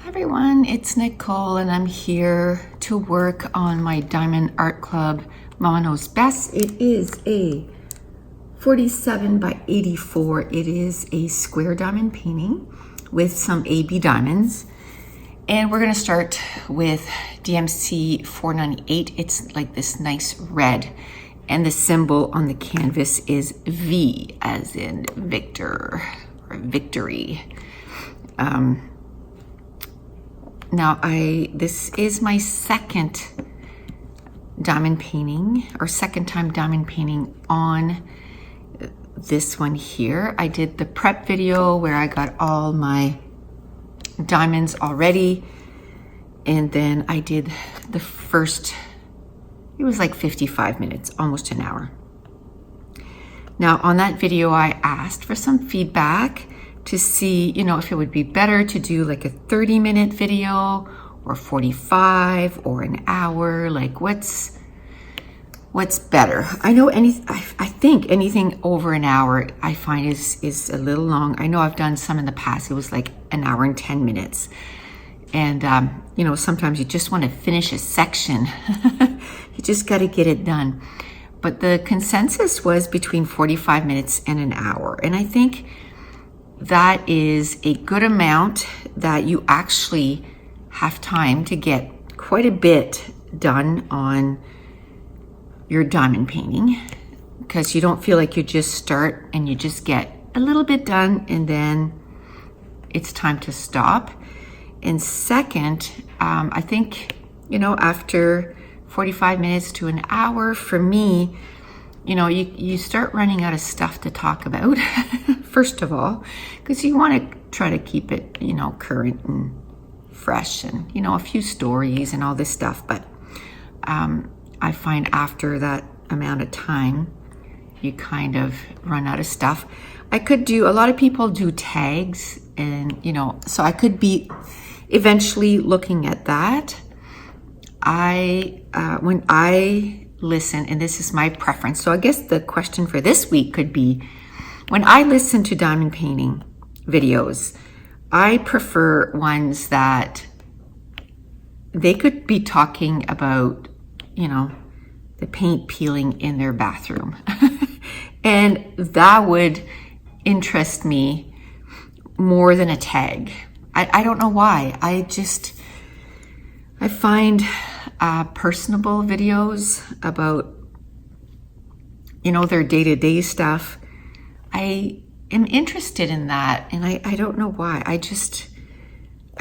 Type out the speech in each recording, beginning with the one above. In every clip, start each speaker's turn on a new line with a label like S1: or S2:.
S1: Hi everyone, it's Nicole and I'm here to work on my Diamond Art Club Mama Knows Best. It is a 47 by 84. It is a square diamond painting with some AB diamonds. And we're gonna start with DMC 498. It's like this nice red. And the symbol on the canvas is V as in Victor or victory. Now this is my second diamond painting or second time diamond painting on this one here. I did the prep video where I got all my diamonds already, and then I did the first, it was like 55 minutes, almost an hour. Now on that video I asked for some feedback to see, if it would be better to do like a 30-minute video or 45 or an hour, like what's better. I know I think anything over an hour I find is a little long. I know I've done some in the past. It was like an hour and 10 minutes. And, sometimes you just want to finish a section. You just got to get it done. But the consensus was between 45 minutes and an hour. And I think that is a good amount that you actually have time to get quite a bit done on your diamond painting, because you don't feel like you just start and you just get a little bit done and then it's time to stop. And second, I think, after 45 minutes to an hour, for me, you start running out of stuff to talk about, first of all, because you want to try to keep it, current and fresh and, a few stories and all this stuff. But I find after that amount of time, you kind of run out of stuff. A lot of people do tags and, so I could be eventually looking at that. When I listen, and this is my preference, so I guess the question for this week could be, when I listen to diamond painting videos, I prefer ones that they could be talking about, the paint peeling in their bathroom. And that would interest me more than a tag. I don't know why. I find personable videos about, their day-to-day stuff. I am interested in that, and I don't know why. I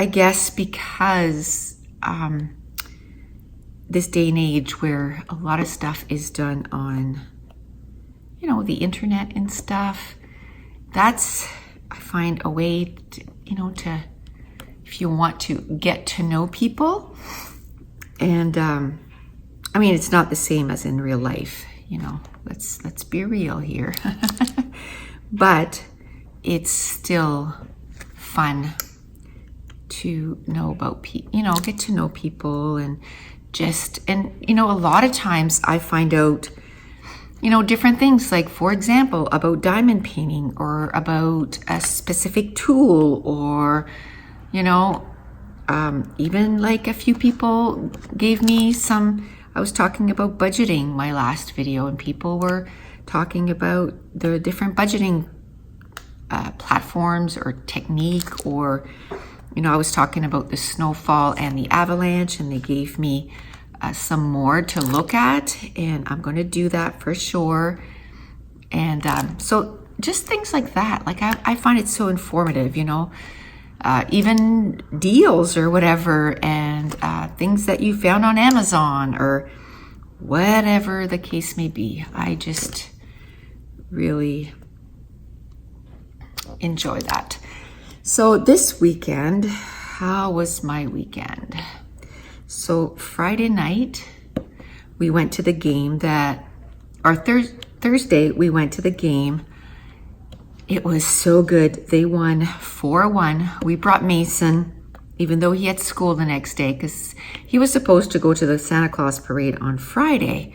S1: guess because this day and age where a lot of stuff is done on, the internet and stuff, I find a way to, if you want to get to know people. And it's not the same as in real life, let's be real here. But it's still fun to know about people, get to know people, and a lot of times I find out, different things, like, for example, about diamond painting or about a specific tool, or, even like a few people gave me I was talking about budgeting my last video, and people were talking about the different budgeting platforms or technique, or, I was talking about the snowfall and the avalanche, and they gave me some more to look at, and I'm going to do that for sure. And so just things like that, like I find it so informative, even deals or whatever, and things that you found on Amazon or whatever the case may be. I just really enjoy that. So this weekend, how was my weekend? So Friday night, we went to the game Thursday, we went to the game. It was so good. They won 4-1. We brought Mason, even though he had school the next day, because he was supposed to go to the Santa Claus parade on Friday.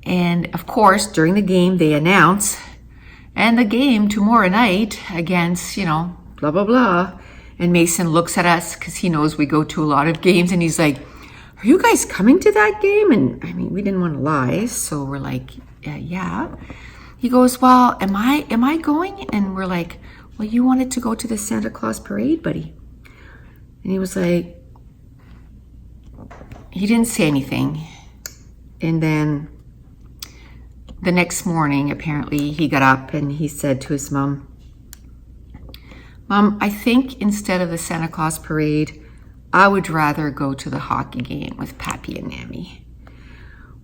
S1: And of course, during the game, they announce, and the game tomorrow night against, blah, blah, blah. And Mason looks at us because he knows we go to a lot of games, and he's like, "Are you guys coming to that game?" And I mean, we didn't want to lie, so we're like, yeah. He goes, "Well, am I going?" And we're like, "Well, you wanted to go to the Santa Claus parade, buddy." And he was like, he didn't say anything. And then the next morning, apparently, he got up and he said to his mom, "Mom, I think instead of the Santa Claus parade, I would rather go to the hockey game with Pappy and Mammy."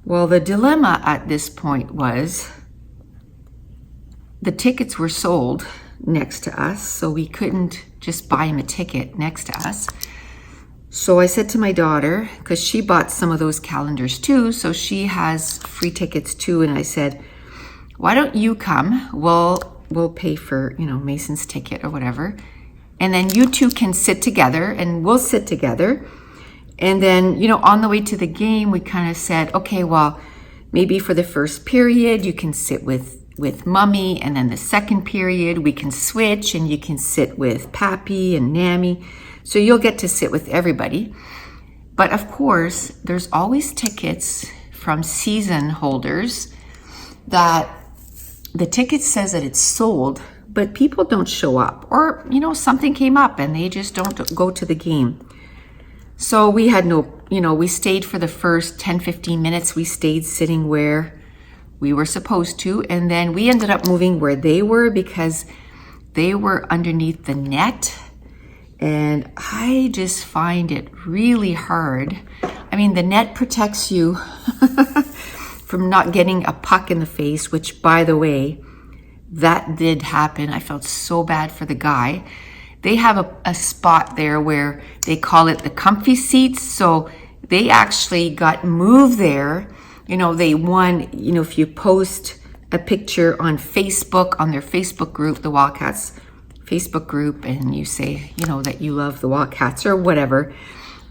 S1: Well, the dilemma at this point was the tickets were sold next to us, so we couldn't just buy him a ticket next to us. So I said to my daughter, because she bought some of those calendars too, so she has free tickets too, and I said, "Why don't you come? We'll pay for, Mason's ticket or whatever. And then you two can sit together and we'll sit together." And then, on the way to the game, we kind of said, okay, well, maybe for the first period, you can sit with Mummy. And then the second period, we can switch and you can sit with Pappy and Nammy. So you'll get to sit with everybody. But of course, there's always tickets from season holders that the ticket says that it's sold, but people don't show up, or something came up and they just don't go to the game. So we had we stayed for the first 10-15 minutes. We stayed sitting where we were supposed to, and then we ended up moving where they were because they were underneath the net. And I just find it really hard. I mean, the net protects you from not getting a puck in the face, which, by the way, that did happen. I felt so bad for the guy. They have a spot there where they call it the comfy seats. So they actually got moved there. They won, if you post a picture on Facebook, on their Facebook group, the Wildcats Facebook group, and you say, that you love the Wildcats or whatever,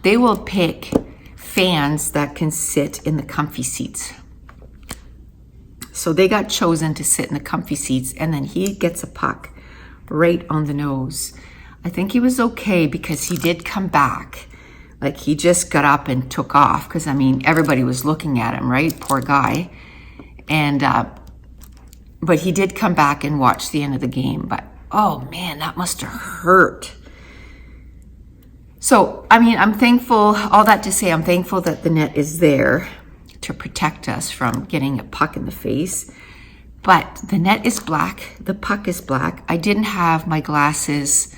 S1: they will pick fans that can sit in the comfy seats. So they got chosen to sit in the comfy seats, and then he gets a puck right on the nose. I think he was okay because he did come back. Like, he just got up and took off because, everybody was looking at him, right? Poor guy. And, but he did come back and watch the end of the game. But, oh man, that must have hurt. So, I'm thankful, all that to say, I'm thankful that the net is there to protect us from getting a puck in the face. But the net is black, the puck is black. I didn't have my glasses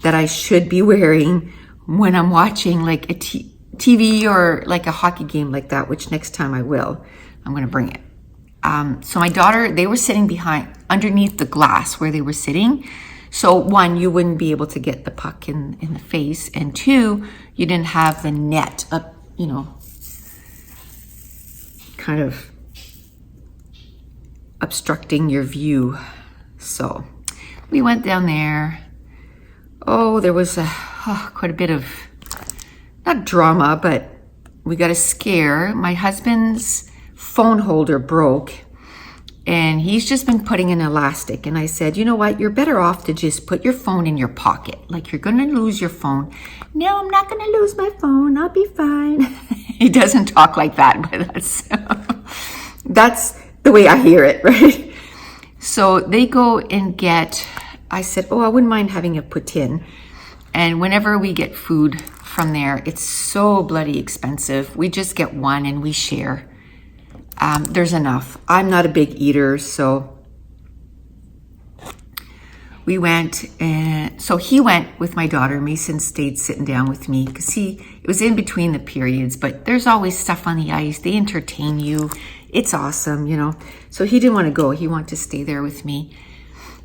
S1: that I should be wearing when I'm watching like a TV or like a hockey game like that, which next time I will. I'm going to bring it. So my daughter, they were sitting underneath the glass where they were sitting. So one, you wouldn't be able to get the puck in the face. And two, you didn't have the net up, kind of obstructing your view. So we went down there. Oh, there was quite a bit of, not drama, but we got a scare. My husband's phone holder broke, and he's just been putting in elastic. And I said, you know what? You're better off to just put your phone in your pocket. Like, you're going to lose your phone. No, I'm not going to lose my phone. I'll be fine. He doesn't talk like that, but that's the way I hear it, right? So they go and get, I said, I wouldn't mind having it put in. And whenever we get food from there, it's so bloody expensive. We just get one and we share. There's enough. I'm not a big eater, so we went, and so he went with my daughter. Mason stayed sitting down with me because it was in between the periods, but there's always stuff on the ice. They entertain you. It's awesome, So he didn't want to go. He wanted to stay there with me.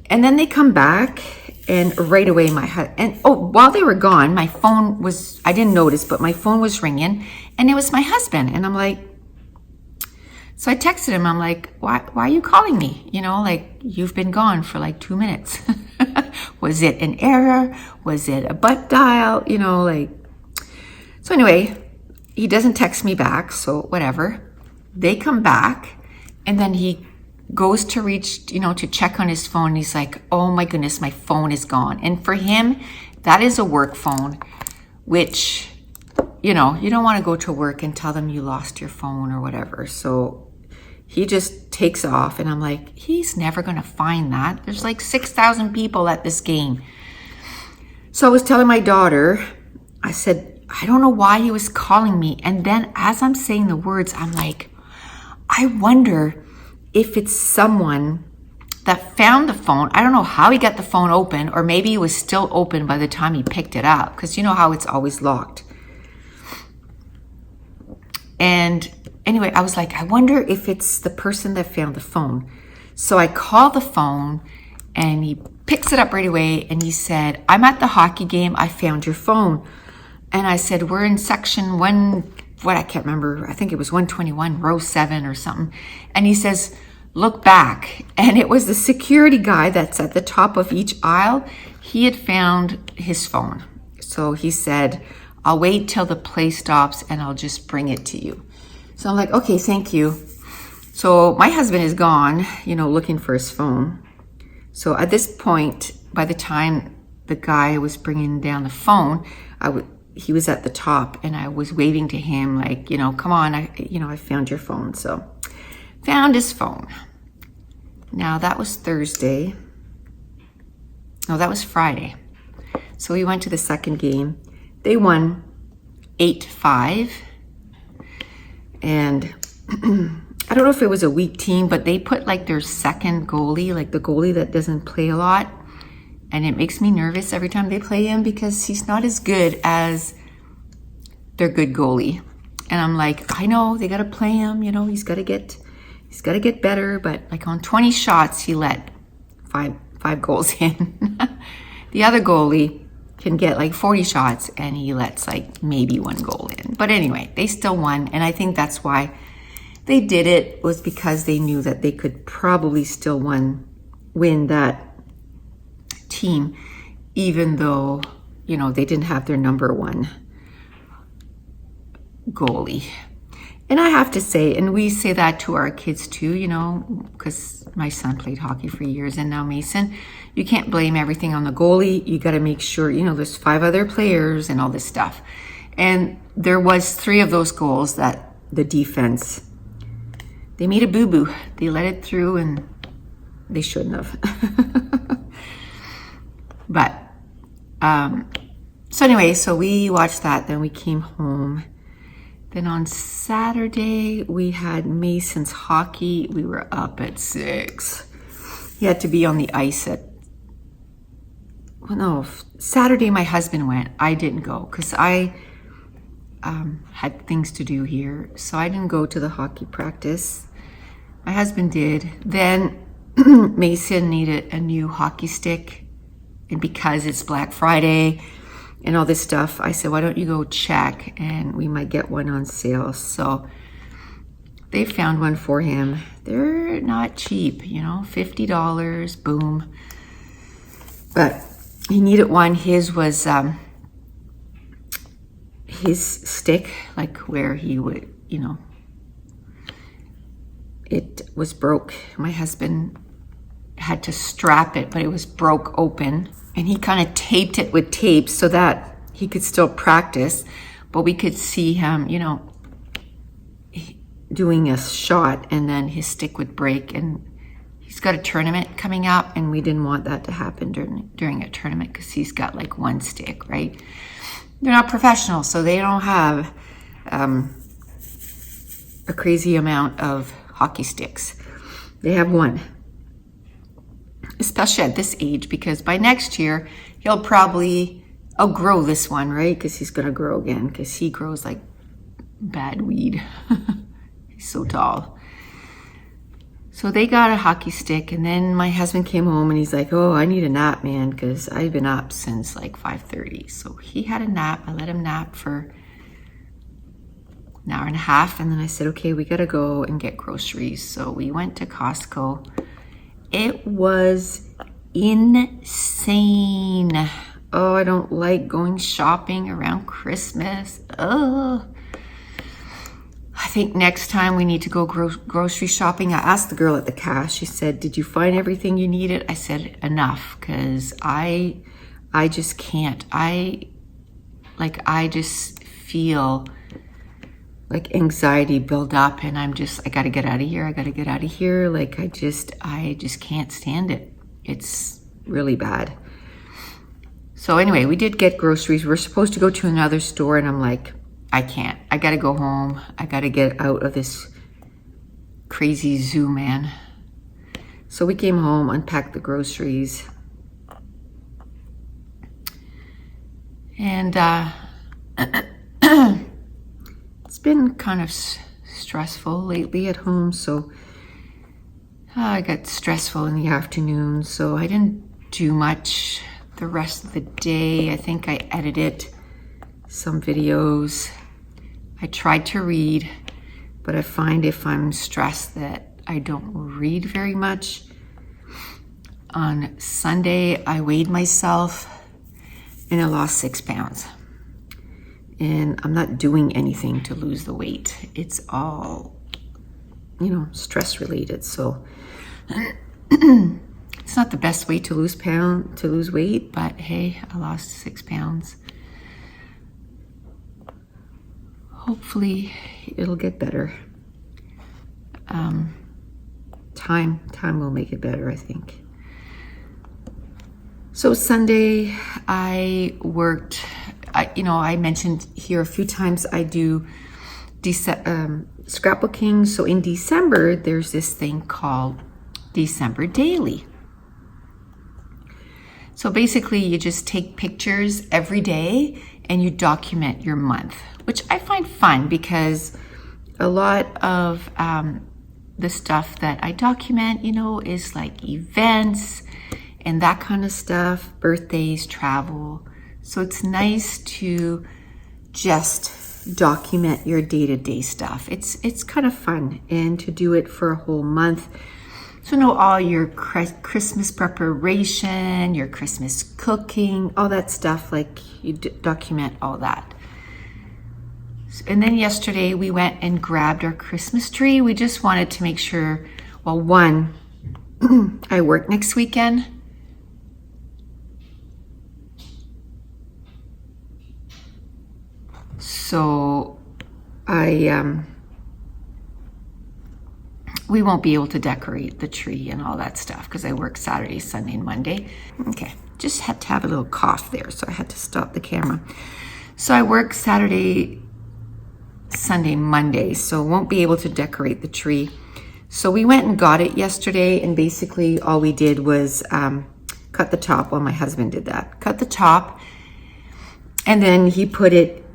S1: And then they come back, and right away while they were gone, my phone was, I didn't notice, but my phone was ringing, and it was my husband. And I'm like, so I texted him. I'm like, why are you calling me? You've been gone for like 2 minutes. Was it an error? Was it a butt dial? So anyway, he doesn't text me back. So whatever. They come back, and then he goes to reach, to check on his phone. He's like, oh my goodness, my phone is gone. And for him, that is a work phone, which, you don't want to go to work and tell them you lost your phone or whatever. So he just takes off, and I'm like, he's never going to find that. There's like 6,000 people at this game. So I was telling my daughter, I said, I don't know why he was calling me. And then as I'm saying the words, I'm like, I wonder if it's someone that found the phone. I don't know how he got the phone open, or maybe it was still open by the time he picked it up, because you know how it's always locked. And anyway, I was like, I wonder if it's the person that found the phone. So I call the phone, and he picks it up right away, and he said, I'm at the hockey game. I found your phone. And I said, we're in section I can't remember. I think it was 121, row 7 or something. And he says, look back. And it was the security guy that's at the top of each aisle. He had found his phone. So he said, I'll wait till the play stops and I'll just bring it to you. So I'm like, okay, thank you. So my husband is gone, looking for his phone. So at this point, by the time the guy was bringing down the phone, he was at the top, and I was waving to him like, come on, I found your phone. So found his phone. Now that was Thursday. No, that was Friday. So we went to the second game. They won 8-5. And I don't know if it was a weak team, but they put like their second goalie, like the goalie that doesn't play a lot. And it makes me nervous every time they play him, because he's not as good as their good goalie. And I'm like, I know they got to play him. He's got to get better. But like on 20 shots, he let five goals in. The other goalie can get like 40 shots, and he lets like maybe 1 goal in. But anyway, they still won. And I think that's why they did it, was because they knew that they could probably still win that team, even though, they didn't have their number 1 goalie. And I have to say, and we say that to our kids too, because my son played hockey for years, and now Mason, you can't blame everything on the goalie. You got to make sure, there's 5 other players and all this stuff. And there was 3 of those goals that the defense, they made a boo-boo. They let it through, and they shouldn't have. But, so anyway, so we watched that, then we came home. Then on Saturday, we had Mason's hockey. We were up at 6. He had to be on the ice Saturday my husband went. I didn't go, because I had things to do here. So I didn't go to the hockey practice. My husband did. Then Mason needed a new hockey stick. And because it's Black Friday and all this stuff, I said, why don't you go check, and we might get one on sale. So they found one for him. They're not cheap, $50, boom. But he needed one. His was his stick, like where he would, it was broke. My husband had to strap it, but it was broke open, and he kind of taped it with tape so that he could still practice, but we could see him, doing a shot, and then his stick would break. And he's got a tournament coming up, and we didn't want that to happen during a tournament, because he's got like 1 stick, right? They're not professional, so they don't have a crazy amount of hockey sticks. They have 1. Especially at this age, because by next year, he'll probably outgrow this one, right? Because he's going to grow again, because he grows like bad weed. He's so tall. So they got a hockey stick, and then my husband came home, and he's like, oh, I need a nap, man, because I've been up since like 5:30. So he had a nap. I let him nap for an hour and a half, and then I said, okay, we got to go and get groceries. So we went to Costco. It was insane. Oh, I don't like going shopping around Christmas. Oh, I think next time we need to go grocery shopping. I asked the girl at the cash. She said, "Did you find everything you needed?" I said, "Enough," because I just can't. I just feel like anxiety build up, and I got to get out of here. I got to get out of here. Like I just can't stand it. It's really bad. So anyway, we did get groceries. We're supposed to go to another store, and I'm like, I can't. I got to go home. I got to get out of this crazy zoo, man. So we came home, unpacked the groceries, and it's been kind of stressful lately at home. So I got stressful in the afternoon, so I didn't do much the rest of the day. I think I edited some videos. I tried to read, but I find if I'm stressed that I don't read very much. On Sunday, I weighed myself and I lost 6 pounds. And I'm not doing anything to lose the weight. It's all, stress related. So it's not the best way to lose weight, but hey, I lost 6 pounds. Hopefully it'll get better. Time will make it better, I think. So Sunday I worked. I mentioned here a few times I do scrapbooking. So in December, there's this thing called December Daily. So basically you just take pictures every day and you document your month, which I find fun because a lot of the stuff that I document, is like events and that kind of stuff, birthdays, travel. So it's nice to just document your day-to-day stuff. It's kind of fun, and to do it for a whole month. So all your Christmas preparation, your Christmas cooking, all that stuff, like you document all that. And then yesterday we went and grabbed our Christmas tree. We just wanted to make sure, well, one, I work next weekend. So we won't be able to decorate the tree and all that stuff because I work Saturday, Sunday, and Monday. Okay, just had to have a little cough there, so I had to stop the camera. So I work Saturday, Sunday, Monday, so won't be able to decorate the tree. So we went and got it yesterday, and basically all we did was cut the top. Well, my husband did that. Cut the top, and then he put it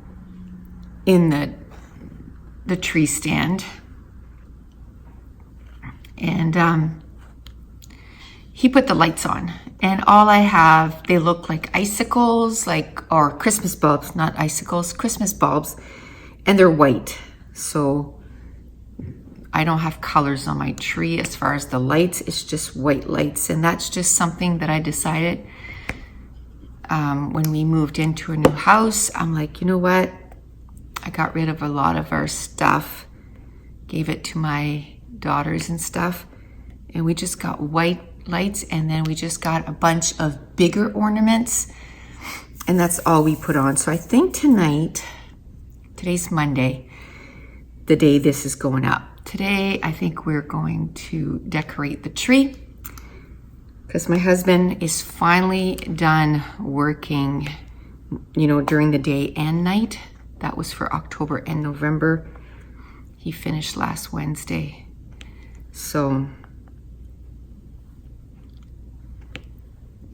S1: in the tree stand. And he put the lights on, and all I have, they look like icicles, or Christmas bulbs, not icicles, Christmas bulbs, and they're white. So I don't have colors on my tree as far as the lights. It's just white lights, and that's just something that I decided when we moved into a new house. I'm like, you know what? I got rid of a lot of our stuff, gave it to my daughters and stuff, and we just got white lights, and then we just got a bunch of bigger ornaments, and that's all we put on. So I think today's Monday, the day this is going up. Today, I think we're going to decorate the tree because my husband is finally done working, during the day and night. That was for October and November. He finished last Wednesday. So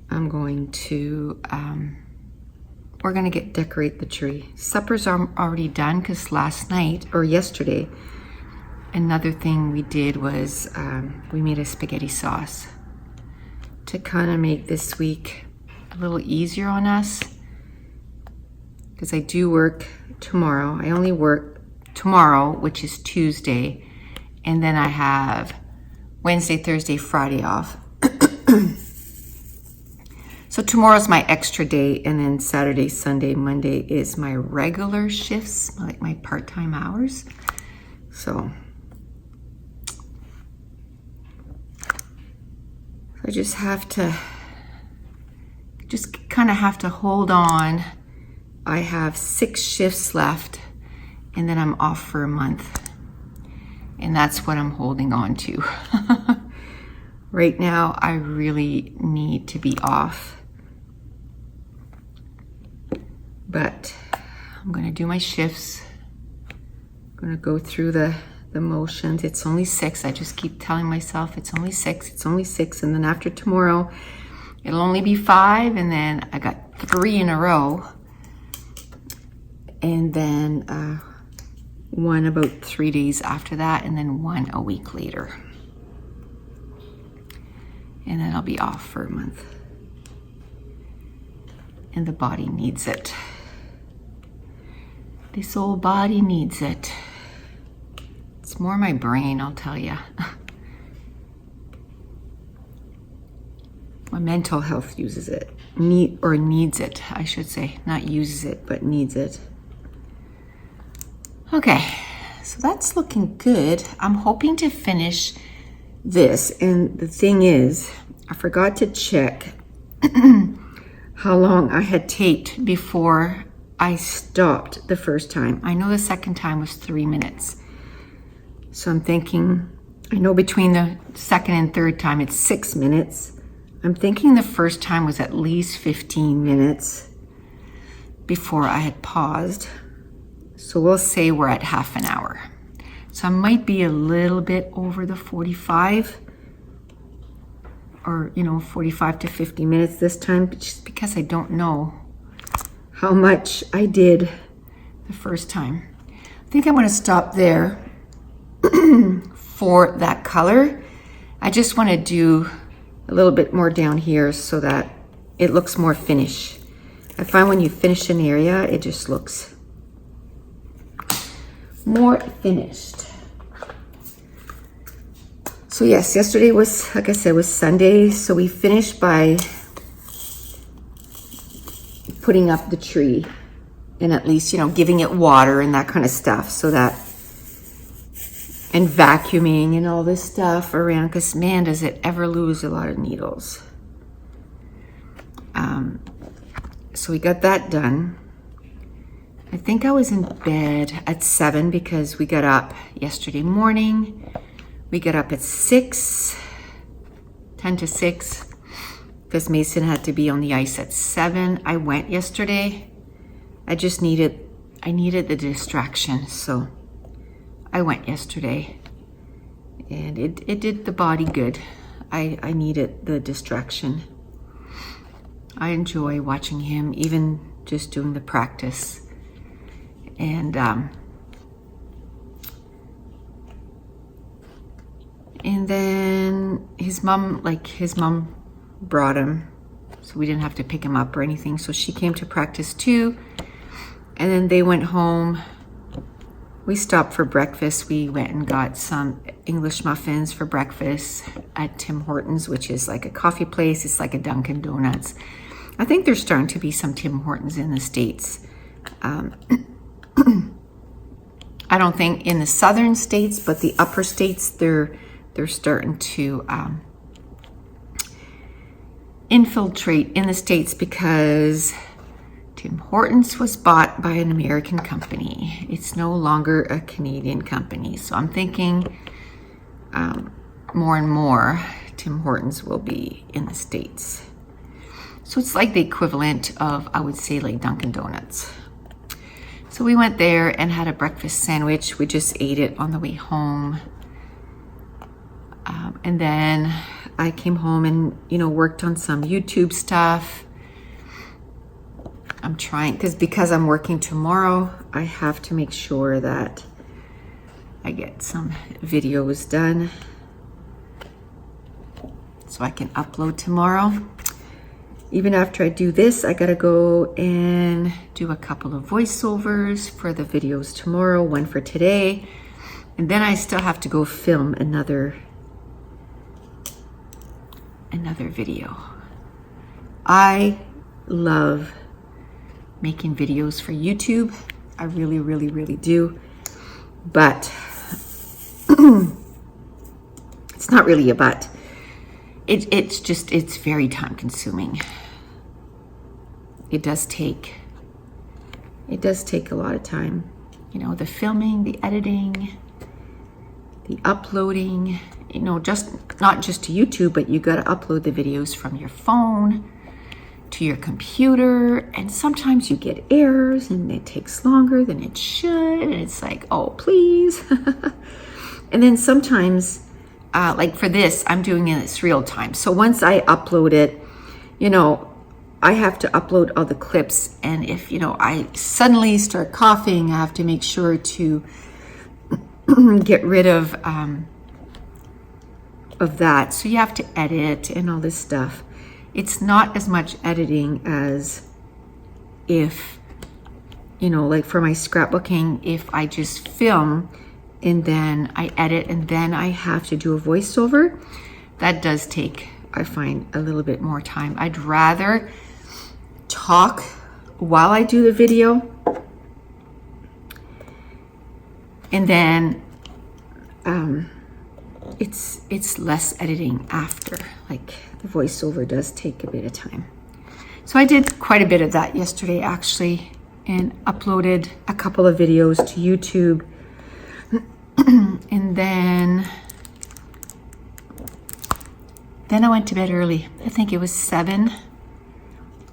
S1: I'm going to, we're going to decorate the tree. Supper's already done because last night or yesterday, another thing we did was we made a spaghetti sauce to kind of make this week a little easier on us, because I do work tomorrow. I only work tomorrow, which is Tuesday, and then I have Wednesday, Thursday, Friday off. So tomorrow's my extra day, and then Saturday, Sunday, Monday is my regular shifts, like my part-time hours. So I just kind of have to hold on. I have 6 shifts left, and then I'm off for a month. And that's what I'm holding on to. Right now, I really need to be off. But I'm gonna do my shifts. I'm gonna go through the motions. It's only 6. I just keep telling myself it's only 6, it's only 6. And then after tomorrow, it'll only be 5. And then I got 3 in a row. And then one about 3 days after that, and then 1 a week later. And then I'll be off for a month. And the body needs it. This old body needs it. It's more my brain, I'll tell you. My mental health uses it. Needs it, I should say. Not uses it, but needs it. Okay, so that's looking good. I'm hoping to finish this. And the thing is, I forgot to check how long I had taped before I stopped the first time. I know the second time was 3 minutes. So I'm thinking, I know between the second and third time it's 6 minutes. I'm thinking the first time was at least 15 minutes before I had paused. So we'll say we're at half an hour. So I might be a little bit over the 45 or, 45 to 50 minutes this time, just because I don't know how much I did the first time. I think I'm going to stop there for that color. I just want to do a little bit more down here so that it looks more finished. I find when you finish an area, it just looks more finished. So yes, yesterday was, like I said, was Sunday. So we finished by putting up the tree and at least, giving it water and that kind of stuff, so that, and vacuuming and all this stuff around, because man, does it ever lose a lot of needles. So we got that done. I think I was in bed at 7 because we got up yesterday morning. We got up at 6, 10 to 6, because Mason had to be on the ice at 7. I went yesterday. I needed the distraction, so I went yesterday. And it did the body good. I needed the distraction. I enjoy watching him, even just doing the practice. And then his mom brought him, so we didn't have to pick him up or anything. So she came to practice too. And then they went home. We stopped for breakfast. We went and got some English muffins for breakfast at Tim Hortons, which is like a coffee place. It's like a Dunkin' Donuts. I think there's starting to be some Tim Hortons in the States. I don't think in the southern states, but the upper states, they're starting to infiltrate in the States, because Tim Hortons was bought by an American company. It's no longer a Canadian company. So I'm thinking more and more Tim Hortons will be in the States. So it's like the equivalent of, I would say, like Dunkin' Donuts. So we went there and had a breakfast sandwich. We just ate it on the way home. And then I came home and, worked on some YouTube stuff. I'm trying, because I'm working tomorrow, I have to make sure that I get some videos done so I can upload tomorrow. Even after I do this, I gotta go and do a couple of voiceovers for the videos tomorrow, one for today. And then I still have to go film another video. I love making videos for YouTube. I really, really, really do. But It's not really a but. It's very time consuming. It does take a lot of time. You know, the filming, the editing, the uploading, you know, not just to YouTube, but you got to upload the videos from your phone to your computer, and sometimes you get errors and it takes longer than it should, and it's like, oh, please. And then sometimes, like for this, I'm doing it real time. So once I upload it, you know, I have to upload all the clips, and if, you know, I suddenly start coughing, I have to make sure to get rid of that. So you have to edit and all this stuff. It's not as much editing as if, you know, like for my scrapbooking, if I just film and then I edit and then I have to do a voiceover, that does take, I find, a little bit more time. I'd rather talk while I do the video, and then it's less editing after. Like the voiceover does take a bit of time. So I did quite a bit of that yesterday actually, and uploaded a couple of videos to YouTube. And then I went to bed early. I think it was 7.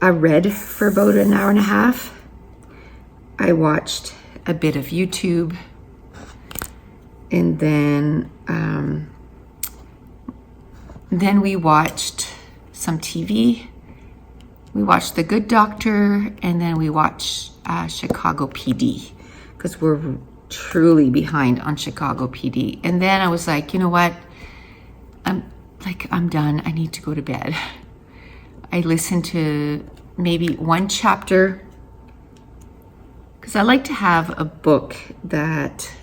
S1: I read for about an hour and a half. I watched a bit of YouTube, and then we watched some TV. We watched The Good Doctor, and then we watched Chicago PD, because we're truly behind on Chicago PD. And then I was like, you know what? I'm done. I need to go to bed. I listened to maybe one chapter, because I like to have a book that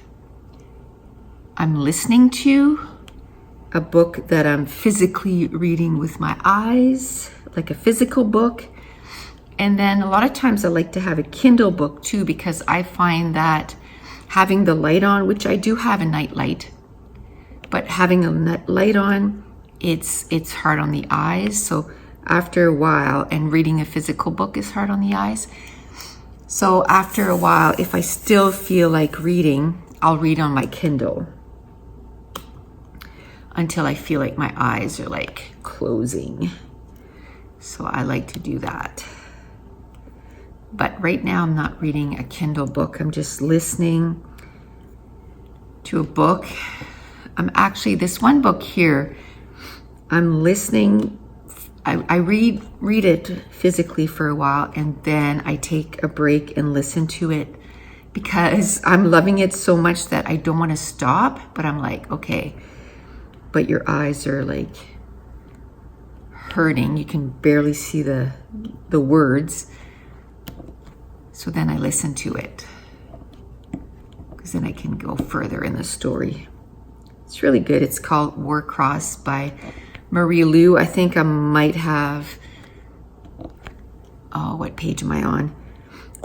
S1: I'm listening to, a book that I'm physically reading with my eyes, like a physical book. And then a lot of times I like to have a Kindle book too, because I find that having the light on, which I do have a night light, but having a light on, it's hard on the eyes. So after a while, and reading a physical book is hard on the eyes. So after a while, if I still feel like reading, I'll read on my Kindle until I feel like my eyes are like closing. So I like to do that. But right now I'm not reading a Kindle book. I'm just listening to a book. I'm actually, this one book here, I'm listening. I read it physically for a while, and then I take a break and listen to it, because I'm loving it so much that I don't want to stop. But I'm like, okay, but your eyes are like hurting. You can barely see the words. So then I listen to it, because then I can go further in the story. It's really good. It's called Warcross by Marie Lu. I think I might have, oh, what page am I on?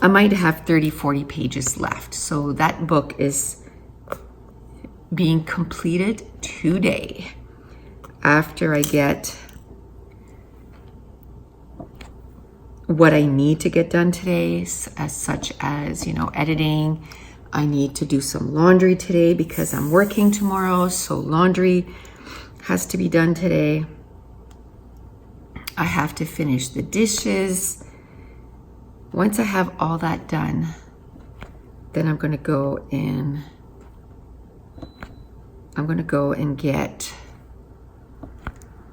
S1: I might have 30, 40 pages left. So that book is being completed today, after I get what I need to get done today, as such as, you know, editing. I need to do some laundry today because I'm working tomorrow, so laundry has to be done today. I have to finish the dishes. Once I have all that done, then I'm going to go and get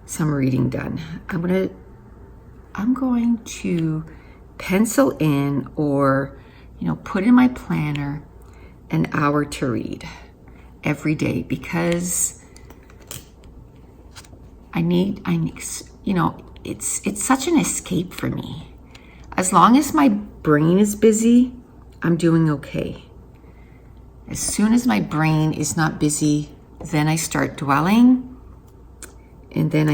S1: some reading done. I'm going to pencil in, or, you know, put in my planner an hour to read every day, because I need, you know, it's such an escape for me. As long as my brain is busy, I'm doing okay. As soon as my brain is not busy, then I start dwelling, and then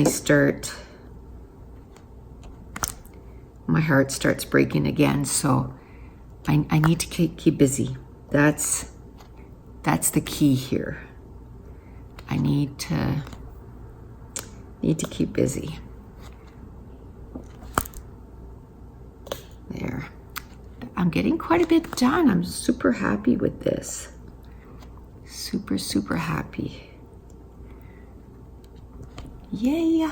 S1: my heart starts breaking again. So I need to keep busy. That's the key here. I need to keep busy. There. I'm getting quite a bit done. I'm super happy with this. Super, super happy. Yay.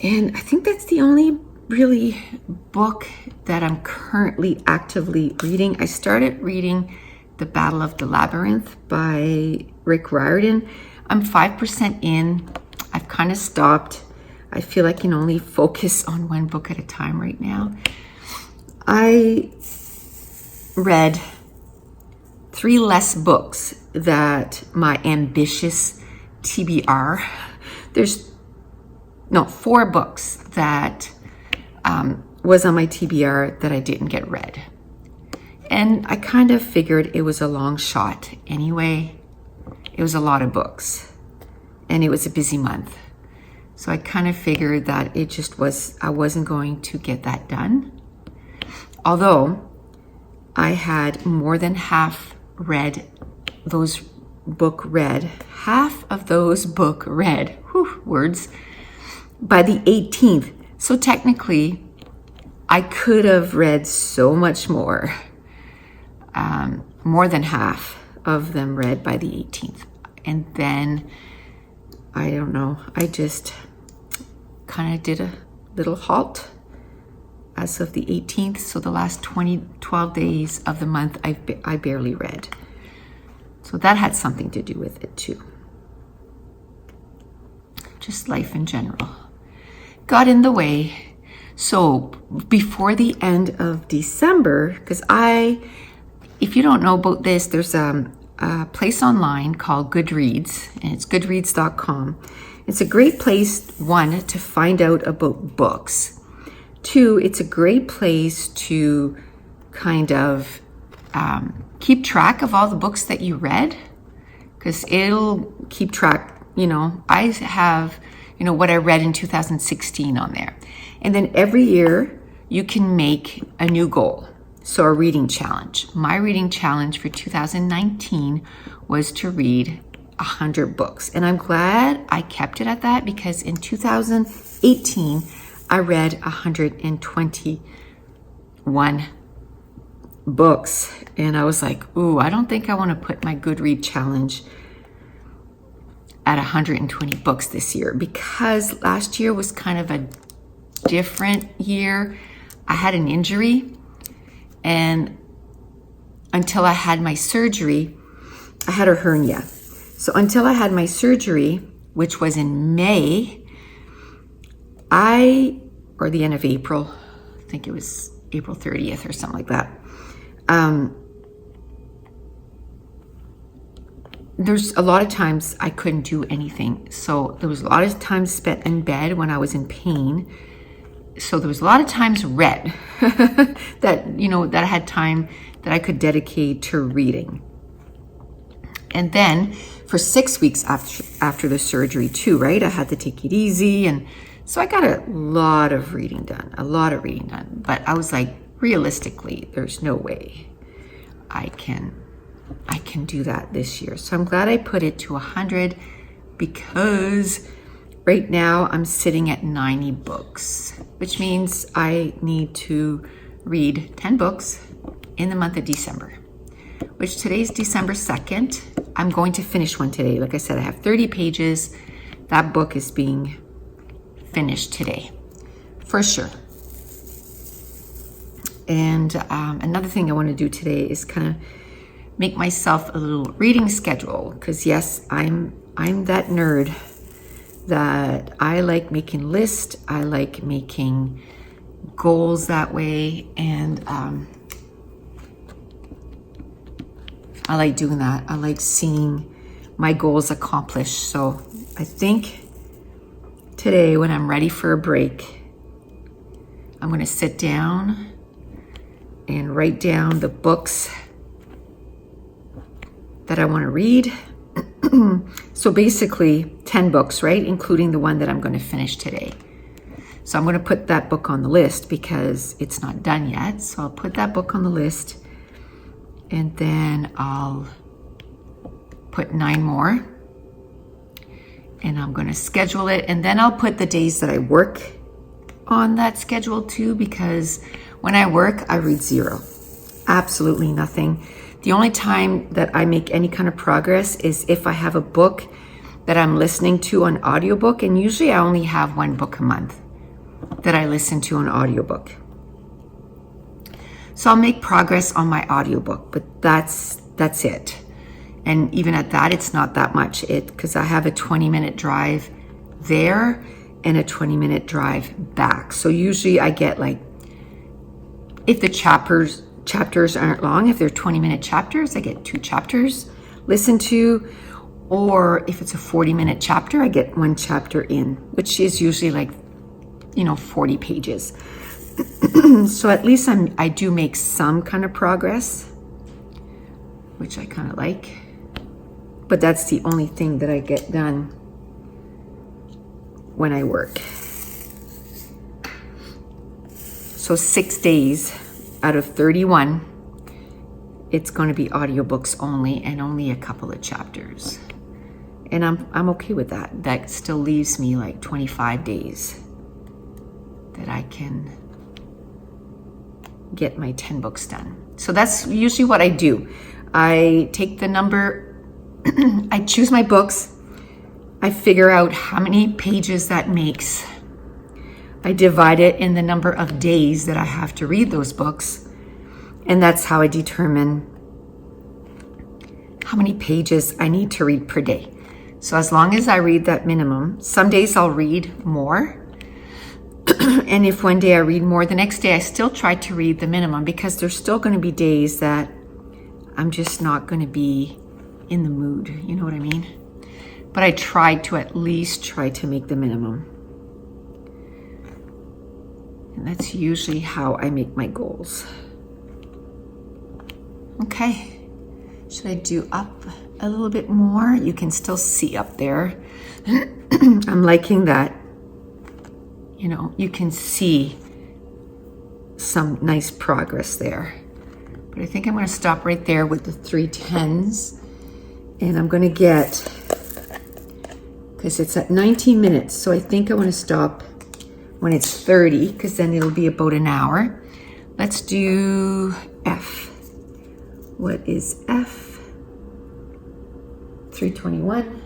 S1: And I think that's the only really book that I'm currently actively reading. I started reading The Battle of the Labyrinth by Rick Riordan. I'm 5% in. I've kind of stopped. I feel I can only focus on one book at a time right now. I read 3 less books that my ambitious TBR. There's 4 books that was on my TBR that I didn't get read. And I kind of figured it was a long shot anyway. It was a lot of books and it was a busy month. So I kind of figured that it just was, I wasn't going to get that done. Although I had more than half of those book read, words, by the 18th. So technically, I could have read so much more. More than half of them read by the 18th. And then, I don't know, I just kind of did a little halt as of the 18th. So the last 12 days of the month, I barely read. So that had something to do with it too. Just life in general got in the way. So before the end of December, because if you don't know about this, there's a place online called Goodreads, and it's goodreads.com. It's a great place, 1, to find out about books. 2, it's a great place to kind of keep track of all the books that you read, because it'll keep track. I have, what I read in 2016 on there. And then every year you can make a new goal. So a reading challenge. My reading challenge for 2019 was to read 100 books. And I'm glad I kept it at that, because in 2018, I read 121 books. And I was like, ooh, I don't think I want to put my Goodread challenge at 120 books this year, because last year was kind of a different year. I had an injury, and until I had my surgery, I had a hernia. So until I had my surgery, which was in May, or the end of April, I think it was April 30th or something like that. There's a lot of times I couldn't do anything. So there was a lot of time spent in bed when I was in pain. So there was a lot of times read that I had time that I could dedicate to reading. And then for 6 weeks after the surgery too, right? I had to take it easy. And so I got a lot of reading done. But I was like, realistically, there's no way I can do that this year. So I'm glad I put it to 100, because right now I'm sitting at 90 books, which means I need to read 10 books in the month of December, which today's December 2nd. I'm going to finish one today. Like I said, I have 30 pages. That book is being finished today, for sure. And another thing I want to do today is kind of make myself a little reading schedule, because yes, I'm that nerd that I like making lists. I like making goals that way, and I like doing that. I like seeing my goals accomplished. So I think today, when I'm ready for a break, I'm going to sit down and write down the books that I want to read. So basically 10 books, right? Including the one that I'm going to finish today. So I'm going to put that book on the list because it's not done yet. So I'll put that book on the list, and then I'll put 9 more. And I'm going to schedule it, and then I'll put the days that I work on that schedule too, because when I work, I read 0. Absolutely nothing. The only time that I make any kind of progress is if I have a book that I'm listening to on audiobook, and usually I only have 1 book a month that I listen to on audiobook. So I'll make progress on my audiobook, but that's it. And even at that, it's not that much, because I have a 20-minute drive there and a 20-minute drive back. So usually I get, like, if the chapters aren't long, if they're 20-minute chapters, I get 2 chapters listened to. Or if it's a 40-minute chapter, I get 1 chapter in, which is usually like, 40 pages. So at least I do make some kind of progress, which I kind of like. But that's the only thing that I get done when I work. So 6 days out of 31, it's going to be audiobooks only, and only a couple of chapters. And I'm okay with that. That still leaves me like 25 days that I can get my 10 books done. So that's usually what I do. I take the number, I choose my books, I figure out how many pages that makes. I divide it in the number of days that I have to read those books, and that's how I determine how many pages I need to read per day. So as long as I read that minimum, some days I'll read more. And if one day I read more, the next day I still try to read the minimum, because there's still going to be days that I'm just not going to be in the mood. You know what I mean? But I try to at least try to make the minimum. And that's usually how I make my goals. Okay. Should I do up a little bit more? You can still see up there. I'm liking that. You can see some nice progress there. But I think I'm going to stop right there with the 3 10s. And I'm going to get, because it's at 19 minutes, so I think I want to stop when it's 30, because then it'll be about an hour. Let's do F. What is F? 321.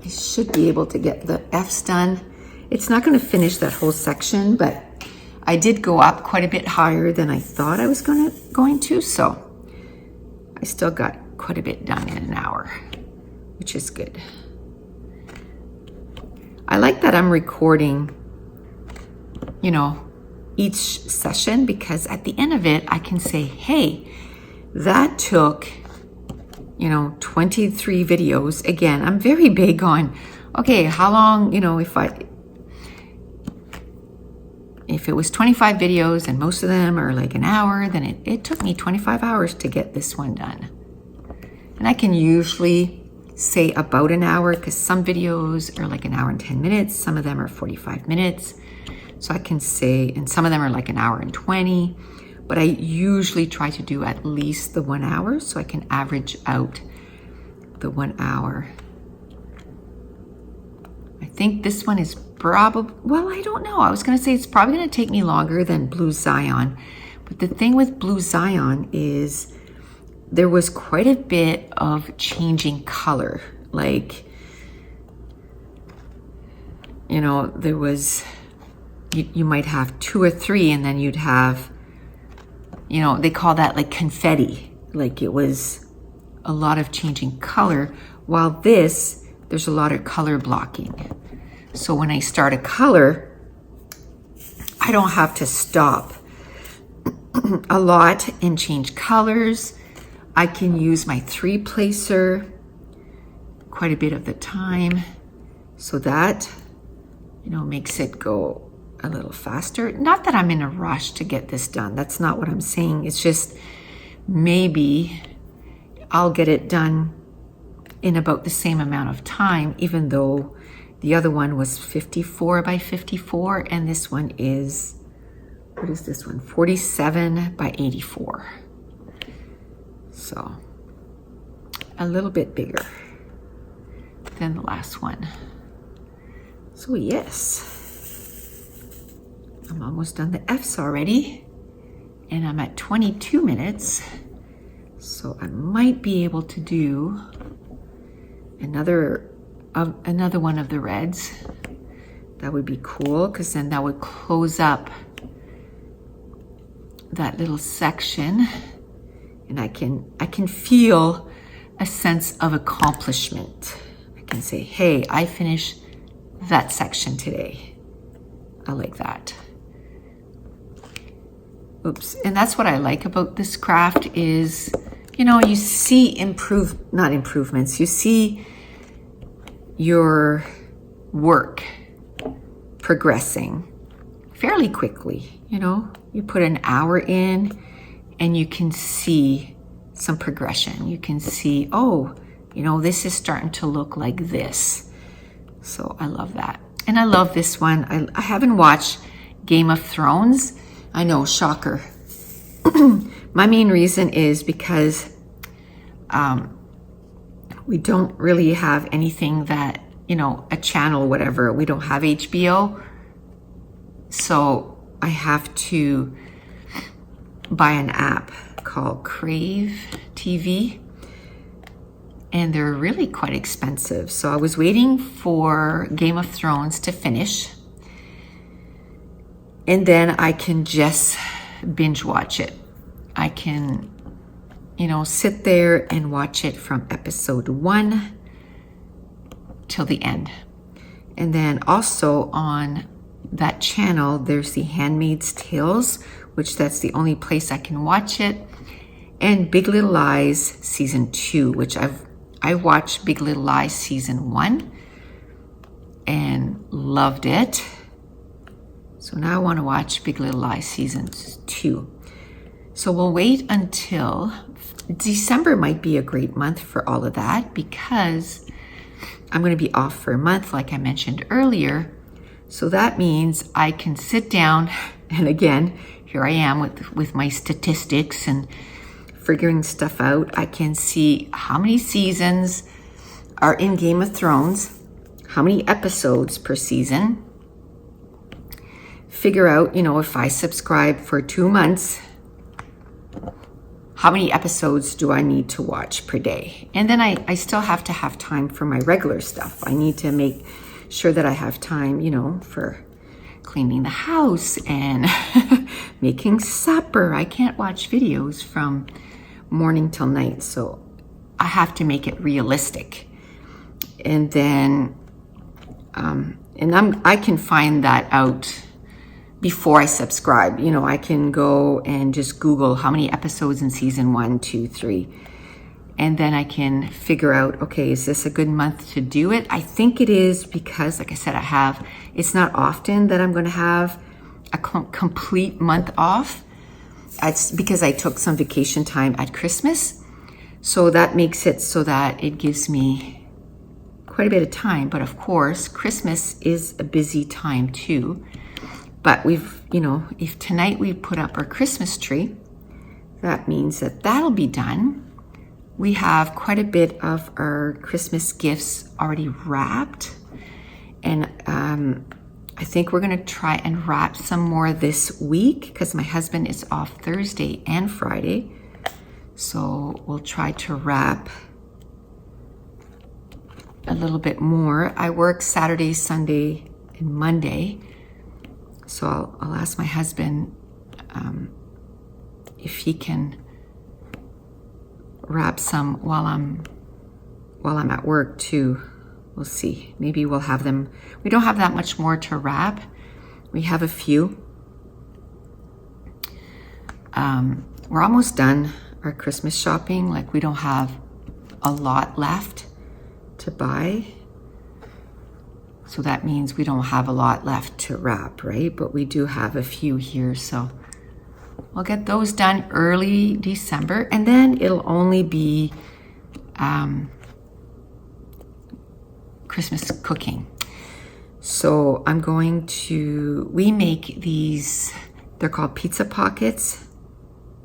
S1: I should be able to get the F's done. It's not going to finish that whole section, but I did go up quite a bit higher than I thought I was going to, so I still got quite a bit done in an hour, which is good. I like that I'm recording, each session, because at the end of it, I can say, hey, that took 23 videos. Again, I'm very big on, okay, how long, if it was 25 videos and most of them are like an hour, then it took me 25 hours to get this one done. And I can usually say about an hour, because some videos are like an hour and 10 minutes. Some of them are 45 minutes. So I can say, and some of them are like an hour and 20. But I usually try to do at least the 1 hour, so I can average out the 1 hour. I think this one is probably, well, I don't know. I was going to say it's probably going to take me longer than Blue Zion. But the thing with Blue Zion is there was quite a bit of changing color. Like, there was, you might have 2 or 3, and then you'd have, they call that like confetti. Like it was a lot of changing color, while there's a lot of color blocking. So when I start a color, I don't have to stop a lot and change colors. I can use my 3-placer quite a bit of the time. So that, makes it go a little faster. Not that I'm in a rush to get this done. That's not what I'm saying. It's just maybe I'll get it done in about the same amount of time, even though the other one was 54 by 54, and this one is, what is this one? 47 by 84. So a little bit bigger than the last one. So yes, I'm almost done the F's already, and I'm at 22 minutes. So I might be able to do another one of the reds. That would be cool, because then that would close up that little section, and I can feel a sense of accomplishment. I can say, hey, I finished that section today. I like that. Oops. And that's what I like about this craft is, you know, you see not improvements, you see your work progressing fairly quickly. You know, you put an hour in and you can see some progression. You can see, oh, you know, this is starting to look like this. So I love that. And I love this one. I haven't watched Game of Thrones. I know, shocker. My main reason is because we don't really have anything that, you know, a channel, whatever. We don't have HBO. So I have to buy an app called Crave TV. And they're really quite expensive. So I was waiting for Game of Thrones to finish. And then I can just binge watch it. I can, you know, sit there and watch it from episode 1 till the end. And then also on that channel, there's the Handmaid's Tales, which that's the only place I can watch it. And Big Little Lies season 2, which I watched Big Little Lies season 1 and loved it. So now I want to watch Big Little Lies season 2. So we'll wait until December. Might be a great month for all of that because I'm going to be off for a month, like I mentioned earlier. So that means I can sit down, and again, here I am with my statistics and figuring stuff out. I can see how many seasons are in Game of Thrones, how many episodes per season, figure out, you know, if I subscribe for 2 months, how many episodes do I need to watch per day? And then I still have to have time for my regular stuff. I need to make sure that I have time, you know, for cleaning the house and making supper. I can't watch videos from morning till night, so I have to make it realistic. And then, I can find that out before I subscribe. You know, I can go and just Google how many episodes in season 1, 2, 3. And then I can figure out, okay, is this a good month to do it? I think it is because, like I said, it's not often that I'm going to have a complete month off. It's because I took some vacation time at Christmas. So that makes it so that it gives me quite a bit of time. But of course, Christmas is a busy time too. But we've, you know, if tonight we put up our Christmas tree, that means that that'll be done. We have quite a bit of our Christmas gifts already wrapped. And I think we're going to try and wrap some more this week because my husband is off Thursday and Friday. So we'll try to wrap a little bit more. I work Saturday, Sunday, and Monday. So I'll ask my husband if he can wrap some while I'm at work too. We'll see. Maybe we'll have them. We don't have that much more to wrap. We have a few. We're almost done our Christmas shopping. Like, we don't have a lot left to buy. So that means we don't have a lot left to wrap, right? But we do have a few here. So we'll get those done early December. And then it'll only be Christmas cooking. So we make these, they're called pizza pockets.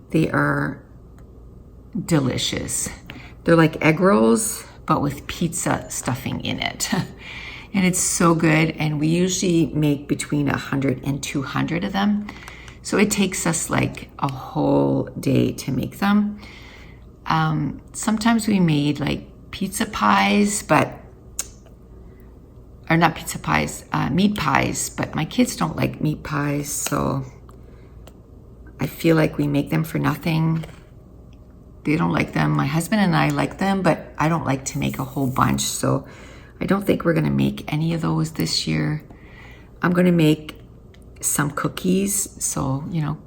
S1: They are delicious. They're like egg rolls, but with pizza stuffing in it. And it's so good. And we usually make between 100 and 200 of them. So it takes us like a whole day to make them. Sometimes we made like pizza pies, or not pizza pies, meat pies, but my kids don't like meat pies. So I feel like we make them for nothing. They don't like them. My husband and I like them, but I don't like to make a whole bunch. So I don't think we're gonna make any of those this year. I'm gonna make some cookies. So, you know,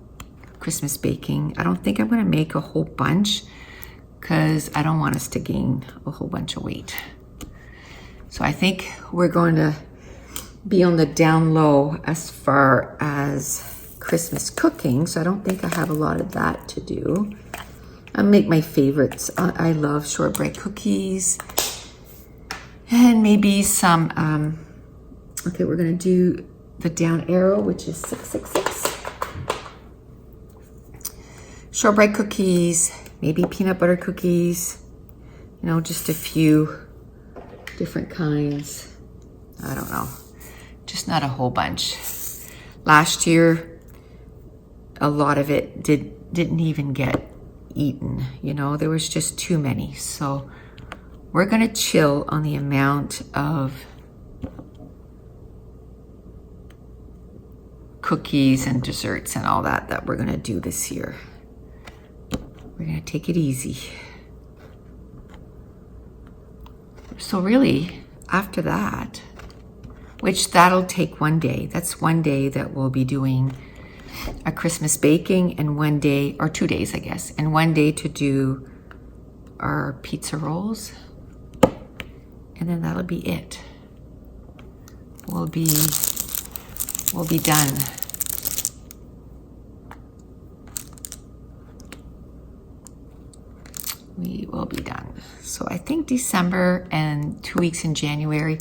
S1: Christmas baking. I don't think I'm gonna make a whole bunch because I don't want us to gain a whole bunch of weight. So I think we're going to be on the down low as far as Christmas cooking. So I don't think I have a lot of that to do. I'll make my favorites. I love shortbread cookies. And maybe some, okay, we're gonna do the down arrow, which is 666. Shortbread cookies, maybe peanut butter cookies, you know, just a few different kinds. I don't know, just not a whole bunch. Last year, a lot of it didn't even get eaten, you know, there was just too many. So we're gonna chill on the amount of cookies and desserts and all that we're gonna do this year. We're gonna take it easy. So really, after that, which that'll take one day, that's one day that we'll be doing a Christmas baking, and one day, or 2 days, I guess, and one day to do our pizza rolls. And then that'll be it. We'll be done. We will be done. So I think December and 2 weeks in January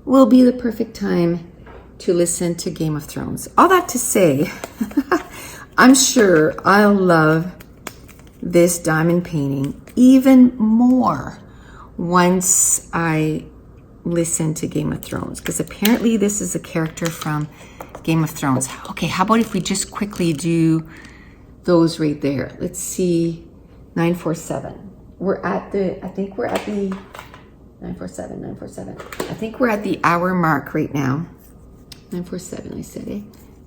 S1: will be the perfect time to listen to Game of Thrones. All that to say, I'm sure I'll love this diamond painting even more once I listen to Game of Thrones, because apparently this is a character from Game of Thrones. Okay, how about if we just quickly do those right there? Let's see, 947. I think we're at the 947. I think we're at the hour mark right now. 947, I said, eh?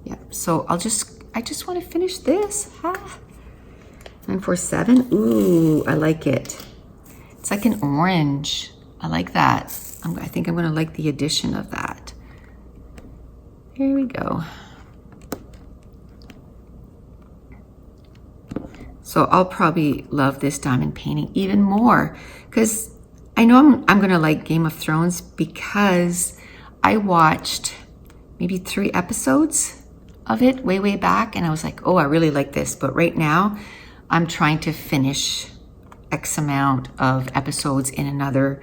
S1: Yeah, so I just want to finish this. 947, ooh, I like it. It's like an orange. I like that. I think I'm gonna like the addition of that. Here we go. So I'll probably love this diamond painting even more, because I know I'm gonna like Game of Thrones because I watched maybe 3 episodes of it way back, and I was like, oh, I really like this. But right now I'm trying to finish X amount of episodes in another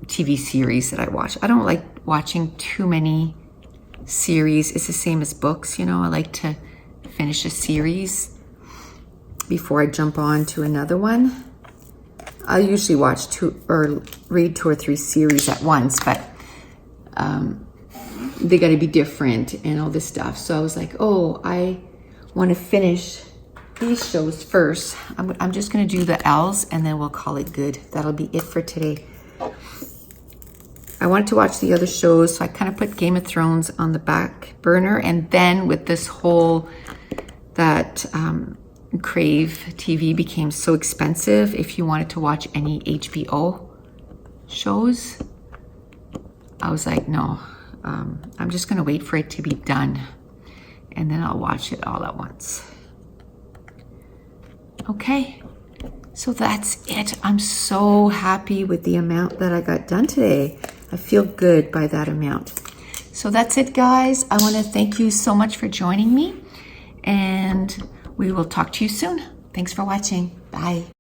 S1: TV series that I watch. I don't like watching too many series. It's the same as books, you know. I like to finish a series before I jump on to another one. I usually watch 2 or read 2 or 3 series at once, but they got to be different and all this stuff. So I was like, oh, I want to finish these shows first. I'm just going to do the L's and then we'll call it good. That'll be it for today. I wanted to watch the other shows, so I kind of put Game of Thrones on the back burner. And then with this whole, that Crave TV became so expensive if you wanted to watch any HBO shows, I was like, no, I'm just going to wait for it to be done and then I'll watch it all at once. Okay, so that's it. I'm so happy with the amount that I got done today. I feel good by that amount. So that's it, guys. I want to thank you so much for joining me, and we will talk to you soon. Thanks for watching. Bye.